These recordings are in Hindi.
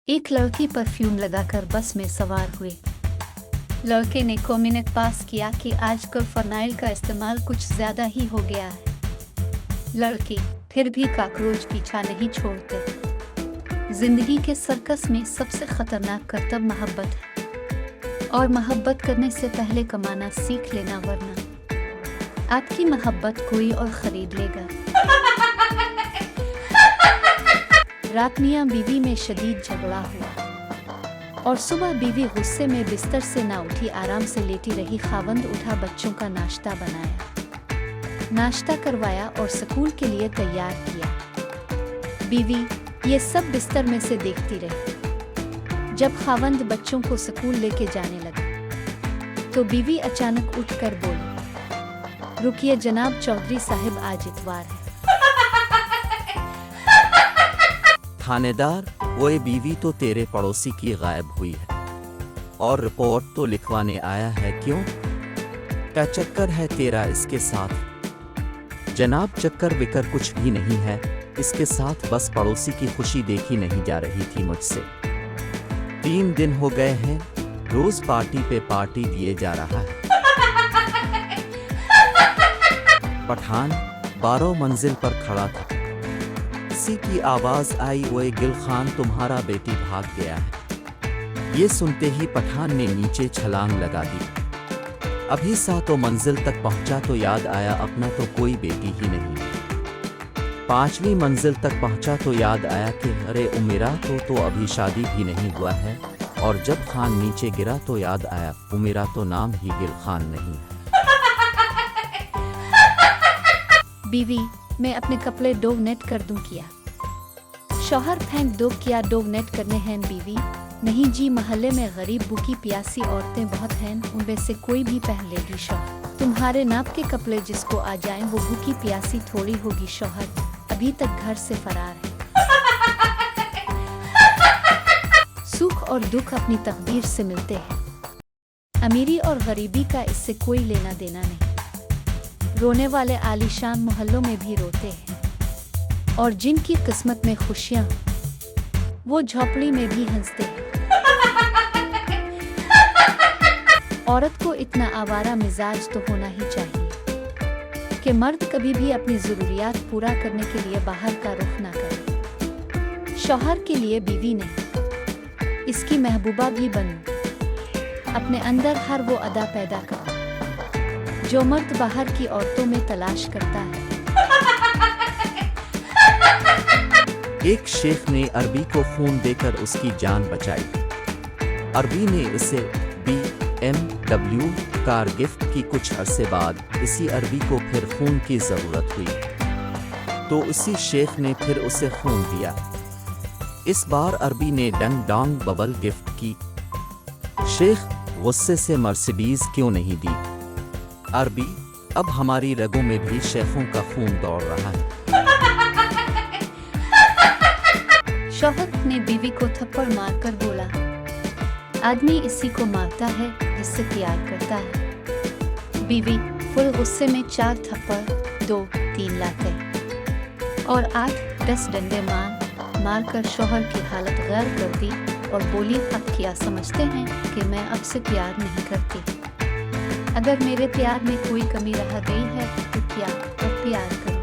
एक लड़की परफ्यूम लगाकर बस में सवार हुई। लड़के ने कमेंट पास किया कि आजकल फिनाइल का इस्तेमाल कुछ ज्यादा ही हो गया है। लड़की फिर भी कॉकरोच पीछा नहीं छोड़ते। जिंदगी के सर्कस में सबसे खतरनाक करतब मोहब्बत है, और मोहब्बत करने से पहले कमाना सीख लेना, वरना आपकी मोहब्बत कोई और खरीद लेगा। रात मियां बीवी में शदीद झगड़ा हुआ और सुबह बीवी गुस्से में बिस्तर से ना उठी, आराम से लेटी रही। खावंद उठा, बच्चों का नाश्ता बनाया, नाश्ता करवाया और स्कूल के लिए तैयार किया। बीवी ये सब बिस्तर में से देखती रही। जब खावंद बच्चों को स्कूल लेके जाने लगा तो बीवी अचानक उठकर बोली, रुकिए जनाब चौधरी साहब, आज इतवार है। थानेदार, वो बीवी तो तेरे पड़ोसी की गायब हुई है और रिपोर्ट तो लिखवाने आया है। क्यों, क्या चक्कर है तेरा इसके साथ? जनाब चक्कर विकर कुछ भी नहीं है इसके साथ, बस पड़ोसी की खुशी देखी नहीं जा रही थी मुझसे। 3 दिन हो गए हैं, रोज पार्टी पे पार्टी दिए जा रहा है। पठान 12 मंजिल पर खड़ा था, किसी की आवाज आई, ओए गिल खान तुम्हारा बेटी भाग गया है। ये सुनते ही पठान ने नीचे छलांग लगा दी। अभी 7 मंजिल तक पहुंचा तो याद आया अपना तो कोई बेटी ही नहीं। 5वीं मंजिल तक पहुंचा तो याद आया कि अरे उमेरा तो अभी शादी भी नहीं हुआ है। और जब खान नीचे गिरा तो याद आया उमेरा तो नाम ही गिल खान नहीं है। बीवी, मैं अपने कपड़े डोनेट कर दूं क्या? शौहर, फेंक दो क्या, डोनेट करने हैं? बीवी, नहीं जी, मोहल्ले में गरीब भूखी प्यासी औरतें बहुत हैं, उनमें से कोई भी पहन लेगी। शौहर, तुम्हारे नाप के कपड़े जिसको आ जाएं वो भूखी प्यासी थोड़ी होगी। शौहर अभी तक घर से फरार है। सुख और दुख अपनी तकदीर से मिलते हैं। अमीरी और गरीबी का इससे कोई लेना देना नहीं। रोने वाले आलीशान मोहल्लों में भी रोते हैं, और जिनकी किस्मत में खुशियां वो झोपड़ी में भी हंसते हैं। औरत को इतना आवारा मिजाज तो होना ही चाहिए कि मर्द कभी भी अपनी जरूरियात पूरा करने के लिए बाहर का रुख ना करे। शौहर के लिए बीवी नहीं, इसकी महबूबा भी बनूं। अपने अंदर हर वो अदा पैदा करो जो मर्द बाहर की औरतों में तलाश करता है। एक शेख ने अरबी को खून देकर उसकी जान बचाई। अरबी ने उसे BMW कार गिफ्ट की। कुछ अरसे बाद इसी अरबी को फिर खून की जरूरत हुई तो उसी शेख ने फिर उसे खून दिया। इस बार अरबी ने डंग डोंग बबल गिफ्ट की। शेख गुस्से से मर्सिडीज क्यों नहीं दी? अरबी, अब हमारी रगों में भी शेखों का खून दौड़ रहा है। शौहर ने बीवी को थप्पड़ मारकर बोला, आदमी इसी को मारता है जिससे प्यार करता है। बीवी फुल गुस्से में 4 थप्पड़ 2-3 लाते और 8-10 डंडे मारकर शौहर की हालत गैर कर दी और बोली, अब क्या समझते हैं कि मैं अब से प्यार नहीं करती? अगर मेरे प्यार में कोई कमी रह गई है तो क्या अब प्यार करूं?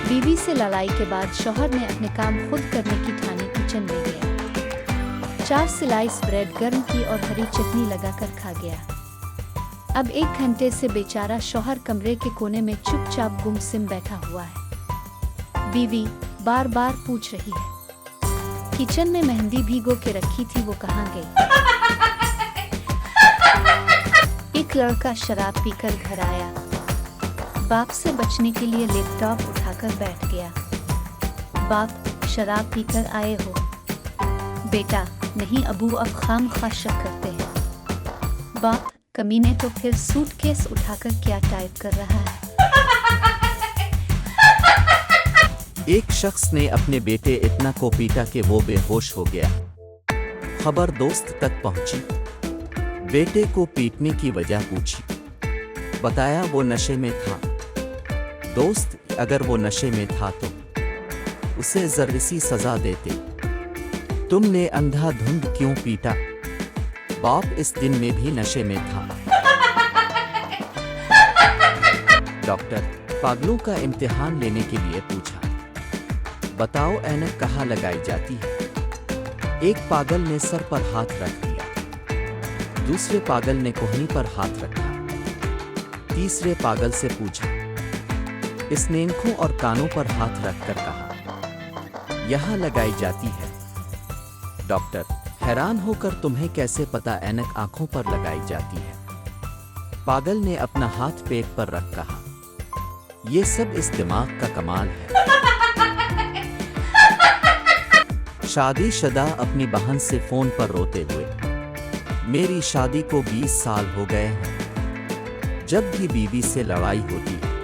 बीवी से लड़ाई के बाद शौहर ने अपने काम खुद करने की ठानी, किचन में गया। 4 स्लाइस ब्रेड गर्म की और हरी चटनी लगाकर खा गया। अब 1 घंटे से बेचारा शौहर कमरे के कोने में चुपचाप गुमसुम बैठा हुआ है। बीवी बार बार पूछ रही है, किचन में मेहंदी भिगो के रखी थी, वो कहाँ गई? एक लड़का शराब पीकर घर आया। बाप से बचने के लिए लैपटॉप उठाकर बैठ गया। बाप, शराब पीकर आए हो? बेटा, नहीं अबू, अब खामखा शक करते हैं। बाप, कमीने तो फिर सूटकेस उठाकर क्या टाइप कर रहा है? एक शख्स ने अपने बेटे इतना को पीटा कि वो बेहोश हो गया। खबर दोस्त तक पहुंची। बेटे को पीटने की वजह पूछी, बताया वो नशे में था। दोस्त, अगर वो नशे में था तो उसे जरा सी सजा देते। तुमने अंधाधुंध क्यों पीटा? बाप इस दिन में भी नशे में था। डॉक्टर पागलों का इम्तिहान लेने के लिए पूछा, बताओ ऐनक कहाँ लगाई जाती है? एक पागल ने सर पर हाथ रख दिया, दूसरे पागल ने कोहनी पर हाथ रखा, तीसरे पागल से पूछा, इसने आंखों और कानों पर हाथ रखकर कहा, यहाँ लगाई जाती है। डॉक्टर हैरान होकर, तुम्हें कैसे पता ऐनक आंखों पर लगाई जाती है? पागल ने अपना हाथ पेट पर रख कहा, ये सब इस दिमाग का कमाल है। शादीशुदा अपनी बहन से फोन पर रोते हुए, मेरी शादी को 20 साल हो गए हैं। जब भी बीवी से लड़ाई होती है,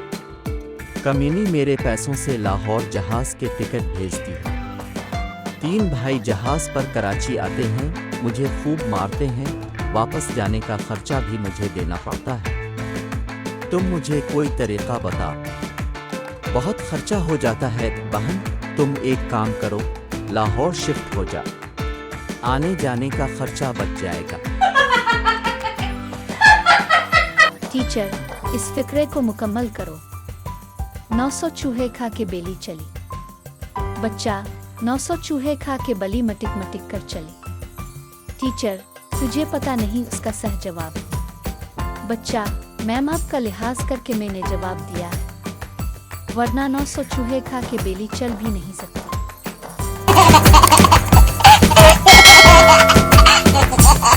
कमीनी मेरे पैसों से लाहौर जहाज के टिकट भेजती है। 3 भाई जहाज पर कराची आते हैं, मुझे खूब मारते हैं, वापस जाने का खर्चा भी मुझे देना पड़ता है। तुम मुझे कोई तरीका बताओ। बहुत खर्चा हो जाता है बहन, तुम एक काम करो, लाहौर शिफ्ट हो जा, आने जाने का खर्चा बच जाएगा। टीचर, इस फिक्रे को मुकम्मल करो। 900 चूहे खा के बेली चली। बच्चा, 900 चूहे खा के बली मटिक मटिक कर चली। टीचर, तुझे पता नहीं उसका सही जवाब? बच्चा, मैम आपका लिहाज करके मैंने जवाब दिया है, वरना 900 चूहे खा के बेली चल भी नहीं सकती।